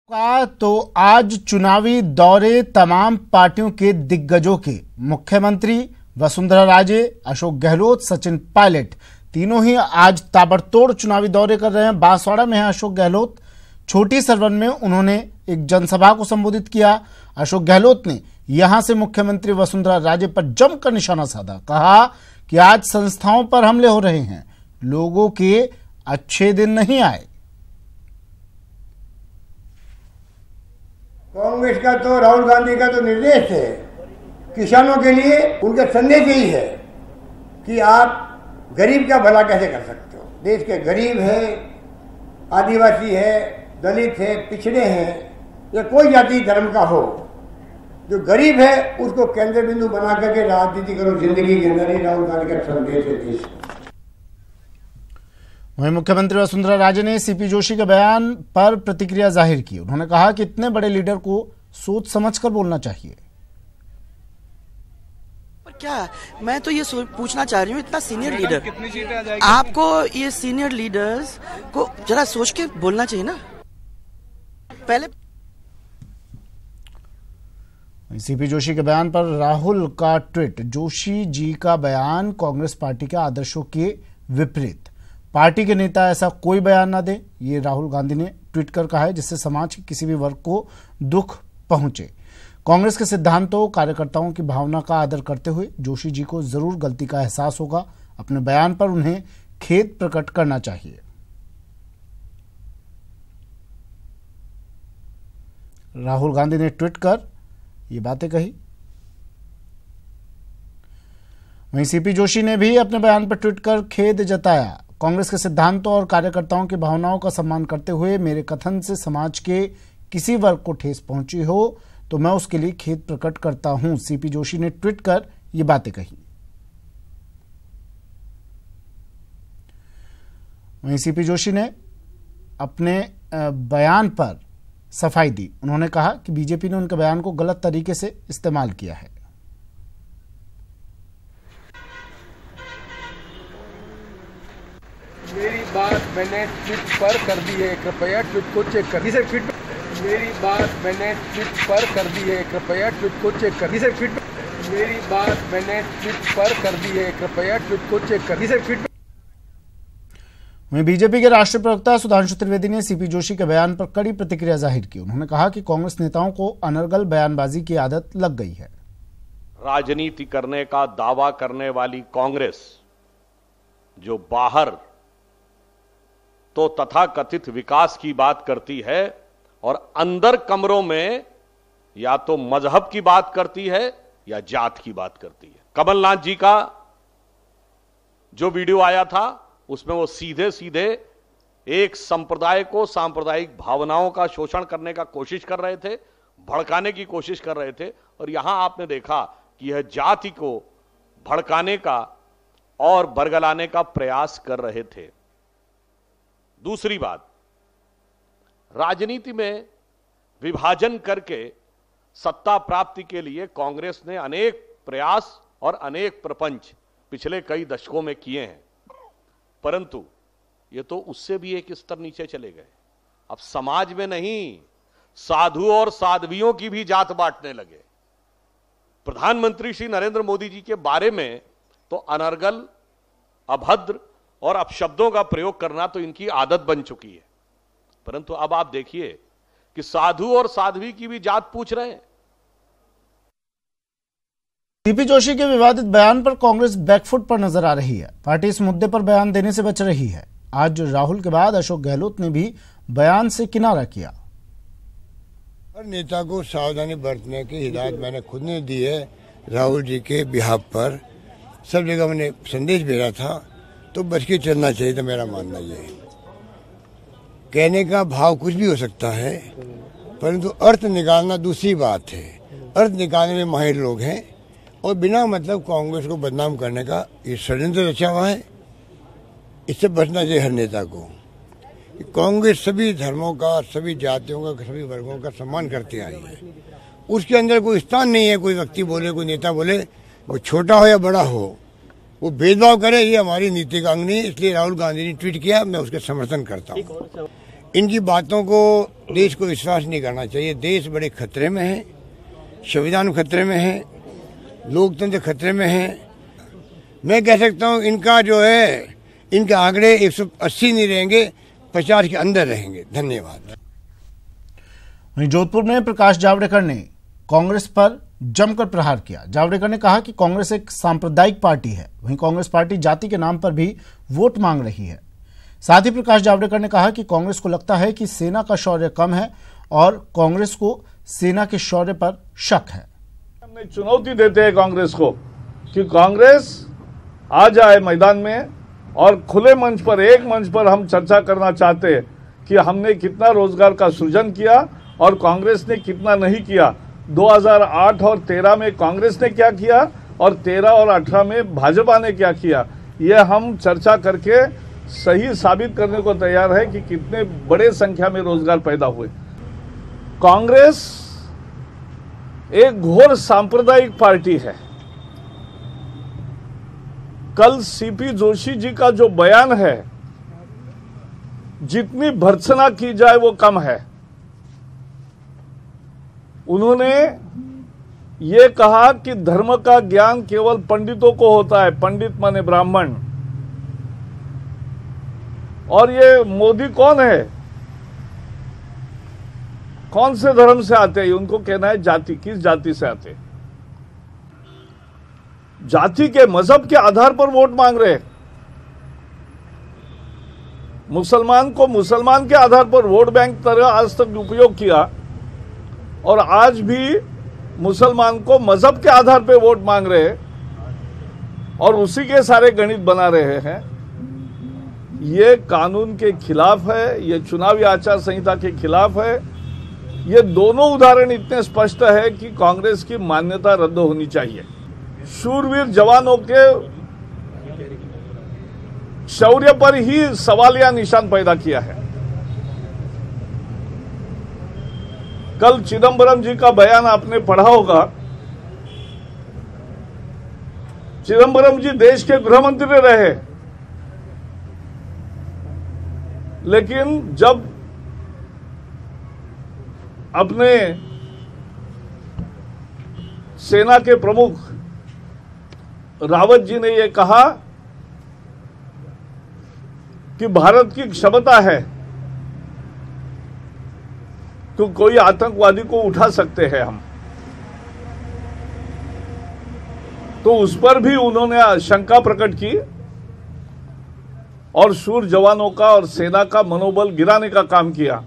का तो आज चुनावी दौरे तमाम पार्टियों के दिग्गजों के मुख्यमंत्री वसुंधरा राजे, अशोक गहलोत, सचिन पायलट तीनों ही आज ताबड़तोड़ चुनावी दौरे कर रहे हैं। बांसवाड़ा में है अशोक गहलोत। छोटी सरवन में उन्होंने एक जनसभा को संबोधित किया। अशोक गहलोत ने यहां से मुख्यमंत्री वसुंधरा राजे पर जमकर निशाना साधा। कहा कि आज संस्थाओं पर हमले हो रहे हैं, लोगों के अच्छे दिन नहीं आए। कांग्रेस का तो राहुल गांधी का तो निर्देश है किसानों के लिए, उनका संदेश यही है कि आप गरीब का भला कैसे कर सकते हो। देश के गरीब है, आदिवासी है, दलित है, पिछड़े हैं या कोई जाति धर्म का हो, जो गरीब है उसको केंद्र बिंदु बना करके राजनीति करो जिंदगी के अंदर। ही राहुल गांधी का संदेश है देश। वहीं मुख्यमंत्री वसुंधरा राजे ने सीपी जोशी के बयान पर प्रतिक्रिया जाहिर की। उन्होंने कहा कि इतने बड़े लीडर को सोच समझकर बोलना चाहिए। पर क्या मैं तो ये पूछना चाह रही हूँ, इतना सीनियर लीडर, कितनी सीटें आ जाएगी? आपको ये सीनियर लीडर्स को जरा सोच के बोलना चाहिए ना पहले। सीपी जोशी के बयान पर राहुल का ट्वीट। जोशी जी का बयान कांग्रेस पार्टी के आदर्शों के विपरीत, पार्टी के नेता ऐसा कोई बयान ना दे, ये राहुल गांधी ने ट्वीट कर कहा है, जिससे समाज के किसी भी वर्ग को दुख पहुंचे। कांग्रेस के सिद्धांतों, कार्यकर्ताओं की भावना का आदर करते हुए जोशी जी को जरूर गलती का एहसास होगा। अपने बयान पर उन्हें खेद प्रकट करना चाहिए। राहुल गांधी ने ट्वीट कर ये बातें कही। वहीं सीपी जोशी ने भी अपने बयान पर ट्वीट कर खेद जताया। कांग्रेस के सिद्धांतों और कार्यकर्ताओं की भावनाओं का सम्मान करते हुए मेरे कथन से समाज के किसी वर्ग को ठेस पहुंची हो तो मैं उसके लिए खेद प्रकट करता हूं। सीपी जोशी ने ट्वीट कर ये बातें कही। वहीं सीपी जोशी ने अपने बयान पर सफाई दी। उन्होंने कहा कि बीजेपी ने उनके बयान को गलत तरीके से इस्तेमाल किया है। मेरी बात मैंने ट्वीट पर कर दी है, कृपया ट्वीट को चेक कर। सर ट्वीट मेरी बात मैंने ट्वीट पर कर दी है, कृपया ट्वीट को चेक कर। सर ट्वीट मेरी बात मैंने ट्वीट पर कर दी है, कृपया ट्वीट को चेक कर। Sir tweet. वहीं बीजेपी के राष्ट्रीय प्रवक्ता सुधांशु त्रिवेदी ने सीपी जोशी के बयान पर कड़ी प्रतिक्रिया जाहिर की। उन्होंने कहा कि कांग्रेस नेताओं को अनर्गल बयानबाजी की आदत लग गई है। राजनीति करने का दावा करने वाली कांग्रेस जो बाहर तो तथाकथित विकास की बात करती है और अंदर कमरों में या तो मजहब की बात करती है या जात की बात करती है। कमलनाथ जी का जो वीडियो आया था उसमें वो सीधे सीधे एक संप्रदाय को सांप्रदायिक भावनाओं का शोषण करने का कोशिश कर रहे थे, भड़काने की कोशिश कर रहे थे। और यहां आपने देखा कि यह जाति को भड़काने का और बरगलाने का प्रयास कर रहे थे। दूसरी बात, राजनीति में विभाजन करके सत्ता प्राप्ति के लिए कांग्रेस ने अनेक प्रयास और अनेक प्रपंच पिछले कई दशकों में किए हैं, परंतु ये तो उससे भी एक स्तर नीचे चले गए। अब समाज में नहीं, साधु और साध्वियों की भी जात बांटने लगे। प्रधानमंत्री श्री नरेंद्र मोदी जी के बारे में तो अनर्गल, अभद्र और अपशब्दों का प्रयोग करना तो इनकी आदत बन चुकी है, परंतु अब आप देखिए कि साधु और साध्वी की भी जात पूछ रहे हैं। सीपी जोशी के विवादित बयान पर कांग्रेस बैकफुट पर नजर आ रही है। पार्टी इस मुद्दे पर बयान देने से बच रही है। आज राहुल के बाद अशोक गहलोत ने भी बयान से किनारा किया। हर नेता को सावधानी बरतने की हिदायत मैंने खुद ने दी है। राहुल जी के बिहाफ पर सब जगह मैंने संदेश भेजा था, तो बच के चलना चाहिए था। मेरा मानना ये है, कहने का भाव कुछ भी हो सकता है, परंतु अर्थ निकालना दूसरी बात है। अर्थ निकालने में माहिर लोग हैं और बिना मतलब कांग्रेस को बदनाम करने का ये षड्यंत्र रचा हुआ है। इससे बचना चाहिए हर नेता को। कांग्रेस सभी धर्मों का, सभी जातियों का, सभी वर्गों का सम्मान करते आई है। उसके अंदर कोई स्थान नहीं है। कोई व्यक्ति बोले, कोई नेता बोले, वो छोटा हो या बड़ा हो, वो भेदभाव करे, ये हमारी नीति का अंग नहीं। इसलिए राहुल गांधी ने ट्वीट किया, मैं उसके समर्थन करता हूँ। इनकी बातों को देश को विश्वास नहीं करना चाहिए। देश बड़े खतरे में है, संविधान खतरे में है, लोकतंत्र खतरे में है। मैं कह सकता हूँ इनका जो है, इनके आंकड़े 180 नहीं रहेंगे, 50 के अंदर रहेंगे। धन्यवाद। वहीं जोधपुर में प्रकाश जावड़ेकर ने कांग्रेस पर जमकर प्रहार किया। जावड़ेकर ने कहा कि कांग्रेस एक सांप्रदायिक पार्टी है, वहीं कांग्रेस पार्टी जाति के नाम पर भी वोट मांग रही है। साथ ही प्रकाश जावड़ेकर ने कहा कि कांग्रेस को लगता है कि सेना का शौर्य कम है और कांग्रेस को सेना के शौर्य पर शक है। हमने चुनौती देते हैं कांग्रेस को कि कांग्रेस आ जाए मैदान में और खुले मंच पर, एक मंच पर हम चर्चा करना चाहते हैं कि हमने कितना रोजगार का सृजन किया और कांग्रेस ने कितना नहीं किया। 2008 और 13 में कांग्रेस ने क्या किया और 13 और 18 में भाजपा ने क्या किया, ये हम चर्चा करके सही साबित करने को तैयार है कि कितने बड़े संख्या में रोजगार पैदा हुए। कांग्रेस एक घोर सांप्रदायिक पार्टी है। कल सीपी जोशी जी का जो बयान है, जितनी भर्त्सना की जाए वो कम है। उन्होंने ये कहा कि धर्म का ज्ञान केवल पंडितों को होता है, पंडित माने ब्राह्मण। और ये मोदी कौन है, कौन से धर्म से आते हैं? उनको कहना है जाति, किस जाति से आते हैं? जाति के मजहब के आधार पर वोट मांग रहे हैं। मुसलमान को मुसलमान के आधार पर वोट बैंक तरह आज तक उपयोग किया और आज भी मुसलमान को मजहब के आधार पर वोट मांग रहे हैं और उसी के सारे गणित बना रहे हैं। ये कानून के खिलाफ है, ये चुनावी आचार संहिता के खिलाफ है। ये दोनों उदाहरण इतने स्पष्ट है कि कांग्रेस की मान्यता रद्द होनी चाहिए। शूरवीर जवानों के शौर्य पर ही सवालिया निशान पैदा किया है। कल चिदंबरम जी का बयान आपने पढ़ा होगा। चिदंबरम जी देश के गृह मंत्री रहे, लेकिन जब अपने सेना के प्रमुख रावत जी ने यह कहा कि भारत की क्षमता है तो कोई आतंकवादी को उठा सकते हैं हम, तो उस पर भी उन्होंने शंका प्रकट की और शूर जवानों का और सेना का मनोबल गिराने का काम किया।